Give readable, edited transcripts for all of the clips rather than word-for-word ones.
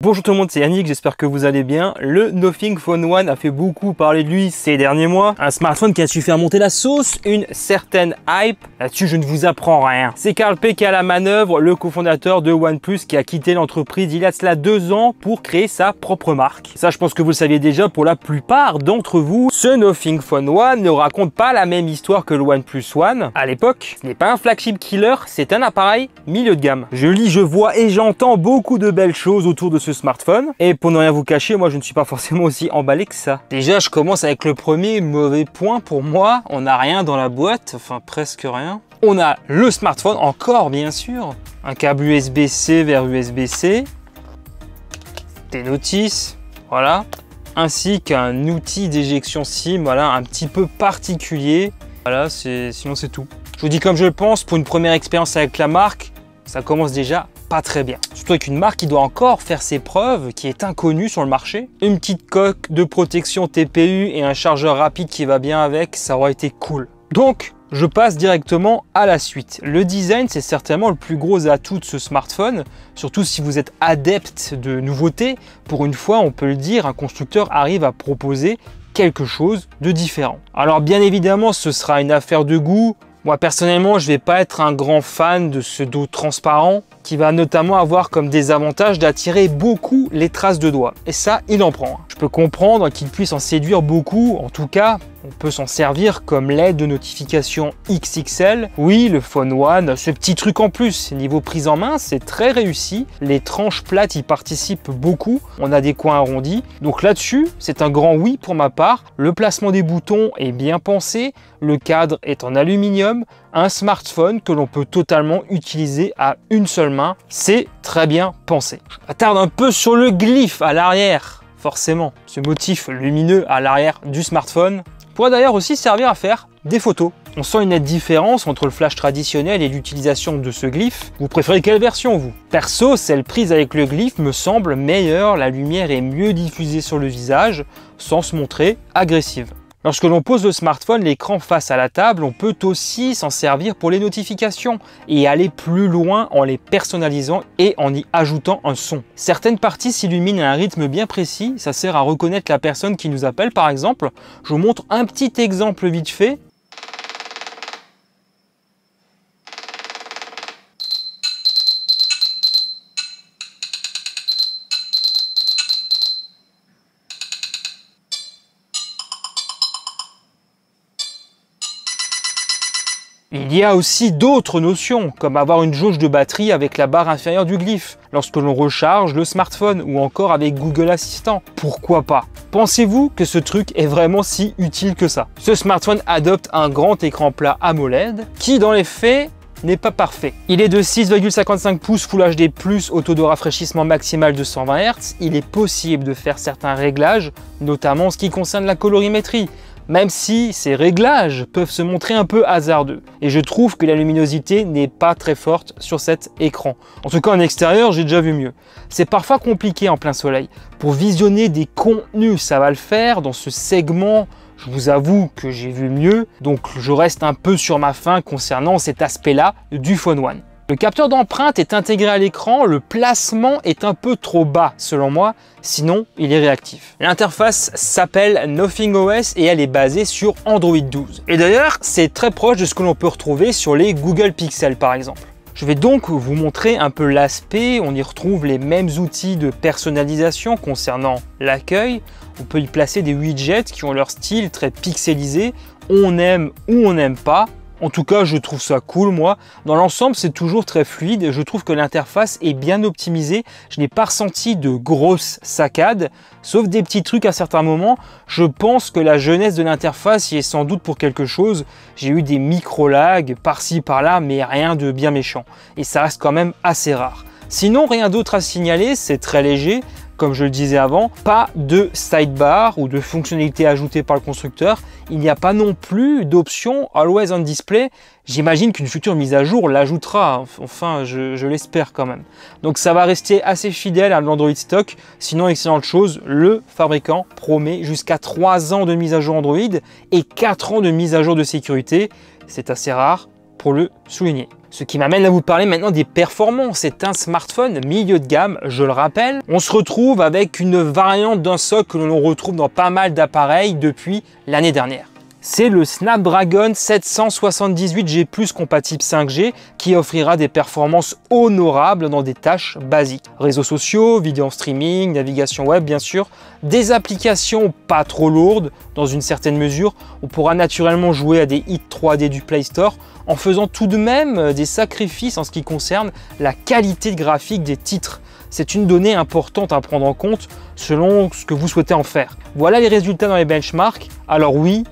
Bonjour tout le monde, c'est Yannick, j'espère que vous allez bien. Le Nothing Phone One a fait beaucoup parler de lui ces derniers mois. Un smartphone qui a su faire monter la sauce, une certaine hype. Là-dessus, je ne vous apprends rien. C'est Carl Pei qui est à la manœuvre, le cofondateur de OnePlus qui a quitté l'entreprise il y a cela 2 ans pour créer sa propre marque. Ça, je pense que vous le saviez déjà pour la plupart d'entre vous. Ce Nothing Phone One ne raconte pas la même histoire que le OnePlus One. À l'époque, ce n'est pas un flagship killer, c'est un appareil milieu de gamme. Je lis, je vois et j'entends beaucoup de belles choses autour de ce smartphone. Et pour ne rien vous cacher, moi je ne suis pas forcément aussi emballé que ça. Déjà, je commence avec le premier mauvais point pour moi. On n'a rien dans la boîte, enfin presque rien. On a le smartphone, encore bien sûr. Un câble USB-C vers USB-C. Des notices, voilà. Ainsi qu'un outil d'éjection SIM, voilà, un petit peu particulier. Voilà, sinon c'est tout. Je vous dis comme je le pense, pour une première expérience avec la marque, ça commence déjà pas très bien. Surtout avec une marque qui doit encore faire ses preuves, qui est inconnue sur le marché. Une petite coque de protection TPU et un chargeur rapide qui va bien avec, ça aurait été cool. Donc, je passe directement à la suite. Le design, c'est certainement le plus gros atout de ce smartphone, surtout si vous êtes adepte de nouveautés. Pour une fois, on peut le dire, un constructeur arrive à proposer quelque chose de différent. Alors bien évidemment, ce sera une affaire de goût. Moi personnellement, je ne vais pas être un grand fan de ce dos transparent qui va notamment avoir comme désavantage d'attirer beaucoup les traces de doigts. Et ça, il en prend. Je peux comprendre qu'il puisse en séduire beaucoup. En tout cas, on peut s'en servir comme LED de notification XXL. Oui, le Phone One, ce petit truc en plus. Niveau prise en main, c'est très réussi. Les tranches plates y participent beaucoup. On a des coins arrondis. Donc là-dessus, c'est un grand oui pour ma part. Le placement des boutons est bien pensé. Le cadre est en aluminium. Un smartphone que l'on peut totalement utiliser à une seule main. C'est très bien pensé. Je m'attarde un peu sur le glyphe à l'arrière. Forcément, ce motif lumineux à l'arrière du smartphone pourrait d'ailleurs aussi servir à faire des photos. On sent une nette différence entre le flash traditionnel et l'utilisation de ce glyphe. Vous préférez quelle version, vous? Perso, celle prise avec le glyphe me semble meilleure, la lumière est mieux diffusée sur le visage, sans se montrer agressive. Lorsque l'on pose le smartphone, l'écran face à la table, on peut aussi s'en servir pour les notifications et aller plus loin en les personnalisant et en y ajoutant un son. Certaines parties s'illuminent à un rythme bien précis, ça sert à reconnaître la personne qui nous appelle par exemple. Je vous montre un petit exemple vite fait. Il y a aussi d'autres notions, comme avoir une jauge de batterie avec la barre inférieure du glyphe, lorsque l'on recharge le smartphone, ou encore avec Google Assistant. Pourquoi pas? Pensez-vous que ce truc est vraiment si utile que ça? Ce smartphone adopte un grand écran plat AMOLED, qui dans les faits, n'est pas parfait. Il est de 6,55 pouces Full HD+, au taux de rafraîchissement maximal de 120 Hz. Il est possible de faire certains réglages, notamment en ce qui concerne la colorimétrie, même si ces réglages peuvent se montrer un peu hasardeux. Et je trouve que la luminosité n'est pas très forte sur cet écran. En tout cas en extérieur, j'ai déjà vu mieux. C'est parfois compliqué en plein soleil. Pour visionner des contenus, ça va le faire. Dans ce segment, je vous avoue que j'ai vu mieux. Donc je reste un peu sur ma faim concernant cet aspect-là du Phone One. Le capteur d'empreinte est intégré à l'écran, le placement est un peu trop bas selon moi, sinon il est réactif. L'interface s'appelle Nothing OS et elle est basée sur Android 12. Et d'ailleurs, c'est très proche de ce que l'on peut retrouver sur les Google Pixel par exemple. Je vais donc vous montrer un peu l'aspect, on y retrouve les mêmes outils de personnalisation concernant l'accueil. On peut y placer des widgets qui ont leur style très pixelisé, on aime ou on n'aime pas. En tout cas, je trouve ça cool, moi. Dans l'ensemble, c'est toujours très fluide. Je trouve que l'interface est bien optimisée. Je n'ai pas ressenti de grosses saccades, sauf des petits trucs à certains moments. Je pense que la jeunesse de l'interface y est sans doute pour quelque chose. J'ai eu des micro-lags par-ci, par-là, mais rien de bien méchant. Et ça reste quand même assez rare. Sinon, rien d'autre à signaler, c'est très léger. Comme je le disais avant, pas de sidebar ou de fonctionnalité ajoutée par le constructeur. Il n'y a pas non plus d'option Always on Display. J'imagine qu'une future mise à jour l'ajoutera, enfin je l'espère quand même. Donc ça va rester assez fidèle à l'Android stock. Sinon, excellente chose, le fabricant promet jusqu'à 3 ans de mise à jour Android et 4 ans de mise à jour de sécurité. C'est assez rare pour le souligner. Ce qui m'amène à vous parler maintenant des performances. C'est un smartphone milieu de gamme, je le rappelle. On se retrouve avec une variante d'un socle que l'on retrouve dans pas mal d'appareils depuis l'année dernière. C'est le Snapdragon 778G+ compatible 5G qui offrira des performances honorables dans des tâches basiques. Réseaux sociaux, vidéo en streaming, navigation web bien sûr, des applications pas trop lourdes dans une certaine mesure. On pourra naturellement jouer à des hits 3D du Play Store en faisant tout de même des sacrifices en ce qui concerne la qualité graphique des titres. C'est une donnée importante à prendre en compte selon ce que vous souhaitez en faire. Voilà les résultats dans les benchmarks. Alors oui,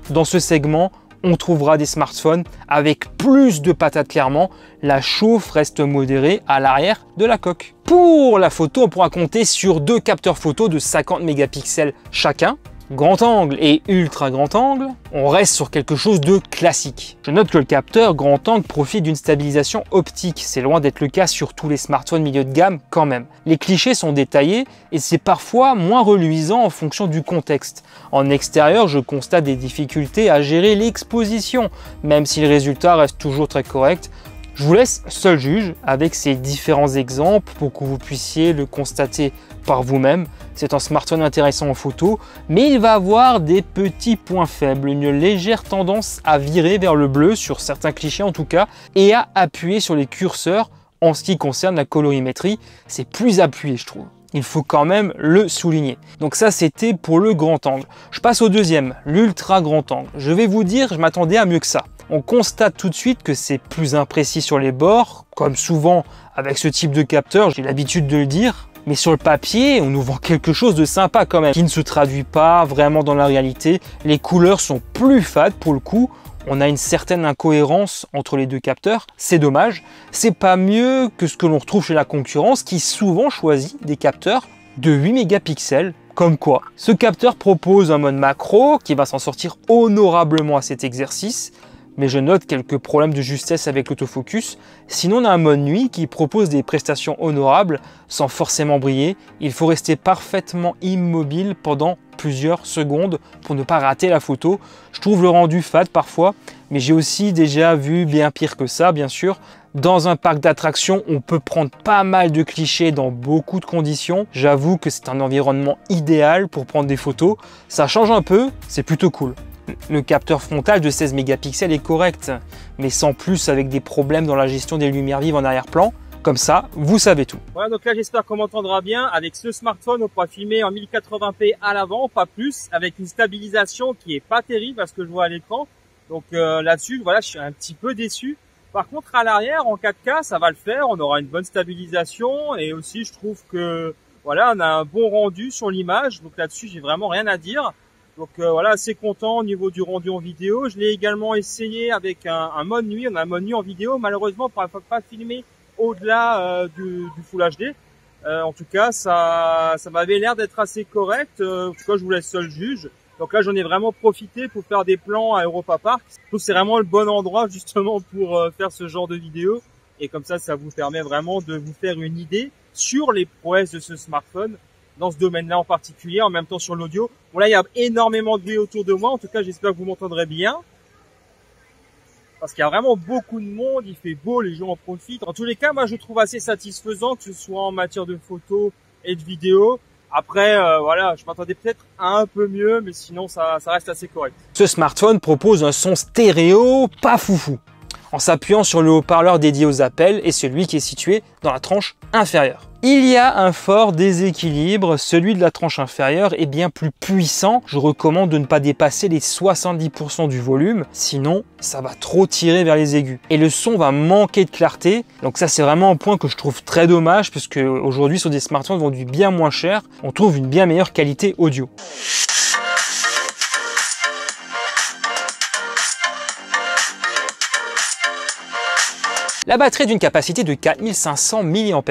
dans ce segment, on trouvera des smartphones avec plus de patates clairement. La chauffe reste modérée à l'arrière de la coque. Pour la photo, on pourra compter sur deux capteurs photo de 50 mégapixels chacun. Grand angle et ultra grand angle, on reste sur quelque chose de classique. Je note que le capteur grand angle profite d'une stabilisation optique. C'est loin d'être le cas sur tous les smartphones milieu de gamme quand même. Les clichés sont détaillés et c'est parfois moins reluisant en fonction du contexte. En extérieur, je constate des difficultés à gérer l'exposition, même si le résultat reste toujours très correct. Je vous laisse seul juge avec ces différents exemples pour que vous puissiez le constater par vous-même. C'est un smartphone intéressant en photo, mais il va avoir des petits points faibles, une légère tendance à virer vers le bleu, sur certains clichés en tout cas, et à appuyer sur les curseurs en ce qui concerne la colorimétrie. C'est plus appuyé, je trouve. Il faut quand même le souligner. Donc ça, c'était pour le grand angle. Je passe au deuxième, l'ultra grand angle. Je vais vous dire, je m'attendais à mieux que ça. On constate tout de suite que c'est plus imprécis sur les bords, comme souvent avec ce type de capteur, j'ai l'habitude de le dire. Mais sur le papier, on nous vend quelque chose de sympa quand même, qui ne se traduit pas vraiment dans la réalité. Les couleurs sont plus fades pour le coup. On a une certaine incohérence entre les deux capteurs. C'est dommage. C'est pas mieux que ce que l'on retrouve chez la concurrence, qui souvent choisit des capteurs de 8 mégapixels. Comme quoi, ce capteur propose un mode macro qui va s'en sortir honorablement à cet exercice. Mais je note quelques problèmes de justesse avec l'autofocus. Sinon, on a un mode nuit qui propose des prestations honorables sans forcément briller. Il faut rester parfaitement immobile pendant plusieurs secondes pour ne pas rater la photo. Je trouve le rendu fade parfois, mais j'ai aussi déjà vu bien pire que ça, bien sûr. Dans un parc d'attractions, on peut prendre pas mal de clichés dans beaucoup de conditions. J'avoue que c'est un environnement idéal pour prendre des photos. Ça change un peu, c'est plutôt cool. Le capteur frontal de 16 mégapixels est correct, mais sans plus avec des problèmes dans la gestion des lumières vives en arrière-plan. Comme ça, vous savez tout. Voilà, donc là j'espère qu'on m'entendra bien. Avec ce smartphone, on pourra filmer en 1080p à l'avant, pas plus, avec une stabilisation qui est pas terrible à ce que je vois à l'écran. Donc là-dessus, voilà, je suis un petit peu déçu. Par contre, à l'arrière, en 4K, ça va le faire. On aura une bonne stabilisation et aussi, je trouve que voilà, on a un bon rendu sur l'image. Donc là-dessus, j'ai vraiment rien à dire. Donc voilà, assez content au niveau du rendu en vidéo. Je l'ai également essayé avec un mode nuit. On a un mode nuit en vidéo. Malheureusement, on ne pourra pas filmer au-delà du Full HD. En tout cas, ça m'avait l'air d'être assez correct. En tout cas, je vous laisse seul juge. Donc là, j'en ai vraiment profité pour faire des plans à Europa Park. Je trouve que c'est vraiment le bon endroit justement pour faire ce genre de vidéo. Et comme ça vous permet vraiment de vous faire une idée sur les prouesses de ce smartphone dans ce domaine-là en particulier, en même temps sur l'audio. Bon là, il y a énormément de bruit autour de moi. En tout cas, j'espère que vous m'entendrez bien. Parce qu'il y a vraiment beaucoup de monde, il fait beau, les gens en profitent. En tous les cas, moi, je trouve assez satisfaisant, que ce soit en matière de photos et de vidéos. Après, voilà, je m'attendais peut-être un peu mieux, mais sinon, ça reste assez correct. Ce smartphone propose un son stéréo pas foufou, en s'appuyant sur le haut-parleur dédié aux appels et celui qui est situé dans la tranche inférieure. Il y a un fort déséquilibre, celui de la tranche inférieure est bien plus puissant. Je recommande de ne pas dépasser les 70% du volume, sinon ça va trop tirer vers les aigus. Et le son va manquer de clarté, donc ça c'est vraiment un point que je trouve très dommage, puisque aujourd'hui sur des smartphones vendus bien moins cher, on trouve une bien meilleure qualité audio. La batterie est d'une capacité de 4500 mAh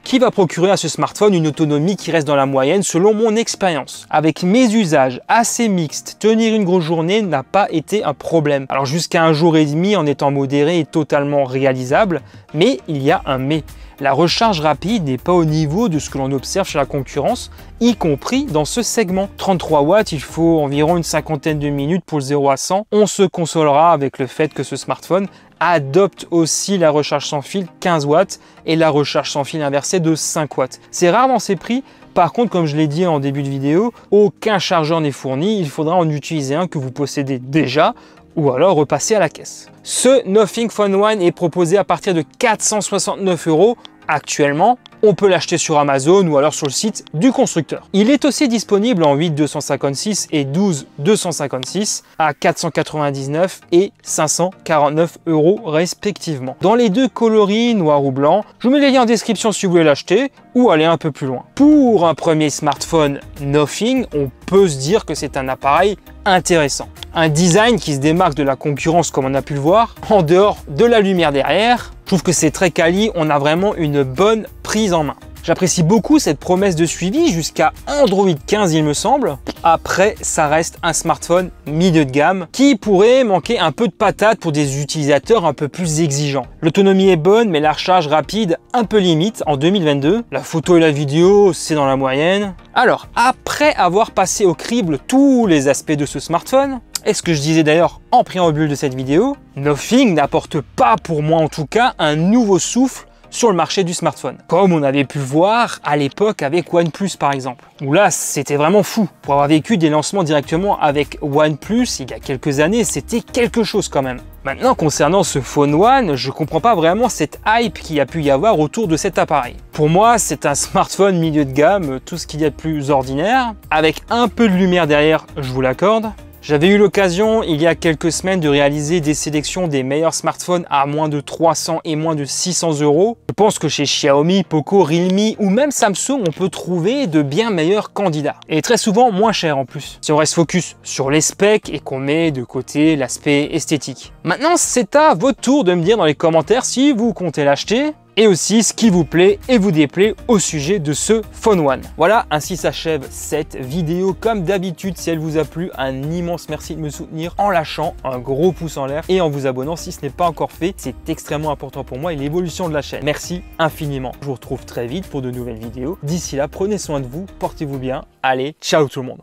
qui va procurer à ce smartphone une autonomie qui reste dans la moyenne selon mon expérience. Avec mes usages assez mixtes, tenir une grosse journée n'a pas été un problème. Alors jusqu'à 1 jour et demi en étant modéré est totalement réalisable, mais il y a un mais. La recharge rapide n'est pas au niveau de ce que l'on observe chez la concurrence, y compris dans ce segment. 33 watts, il faut environ une cinquantaine de minutes pour le 0 à 100. On se consolera avec le fait que ce smartphone adopte aussi la recharge sans fil 15 watts et la recharge sans fil inversée de 5 watts. C'est rare dans ces prix. Par contre, comme je l'ai dit en début de vidéo, aucun chargeur n'est fourni. Il faudra en utiliser un que vous possédez déjà ou alors repasser à la caisse. Ce Nothing Phone One est proposé à partir de 469 € actuellement. On peut l'acheter sur Amazon ou alors sur le site du constructeur. Il est aussi disponible en 8-256 et 12-256 à 499 et 549 € respectivement. Dans les deux coloris, noir ou blanc, je vous mets les liens en description si vous voulez l'acheter ou aller un peu plus loin. Pour un premier smartphone Nothing, on peut se dire que c'est un appareil intéressant. Un design qui se démarque de la concurrence comme on a pu le voir, en dehors de la lumière derrière. Je trouve que c'est très quali, on a vraiment une bonne prise en main. J'apprécie beaucoup cette promesse de suivi jusqu'à Android 15 il me semble. Après, ça reste un smartphone milieu de gamme qui pourrait manquer un peu de patate pour des utilisateurs un peu plus exigeants. L'autonomie est bonne mais la recharge rapide un peu limite en 2022. La photo et la vidéo, c'est dans la moyenne. Alors, après avoir passé au crible tous les aspects de ce smartphone, et ce que je disais d'ailleurs en préambule de cette vidéo, Nothing n'apporte pas pour moi en tout cas un nouveau souffle sur le marché du smartphone. Comme on avait pu le voir à l'époque avec OnePlus par exemple. Où là, c'était vraiment fou. Pour avoir vécu des lancements directement avec OnePlus il y a quelques années, c'était quelque chose quand même. Maintenant, concernant ce Phone One, je comprends pas vraiment cette hype qu'il y a pu y avoir autour de cet appareil. Pour moi, c'est un smartphone milieu de gamme, tout ce qu'il y a de plus ordinaire, avec un peu de lumière derrière, je vous l'accorde. J'avais eu l'occasion il y a quelques semaines de réaliser des sélections des meilleurs smartphones à moins de 300 et moins de 600 €. Je pense que chez Xiaomi, Poco, Realme ou même Samsung, on peut trouver de bien meilleurs candidats. Et très souvent moins chers en plus. Si on reste focus sur les specs et qu'on met de côté l'aspect esthétique. Maintenant, c'est à votre tour de me dire dans les commentaires si vous comptez l'acheter. Et aussi ce qui vous plaît et vous déplaît au sujet de ce Phone One. Voilà, ainsi s'achève cette vidéo. Comme d'habitude, si elle vous a plu, un immense merci de me soutenir en lâchant un gros pouce en l'air et en vous abonnant si ce n'est pas encore fait. C'est extrêmement important pour moi et l'évolution de la chaîne. Merci infiniment. Je vous retrouve très vite pour de nouvelles vidéos. D'ici là, prenez soin de vous, portez-vous bien. Allez, ciao tout le monde.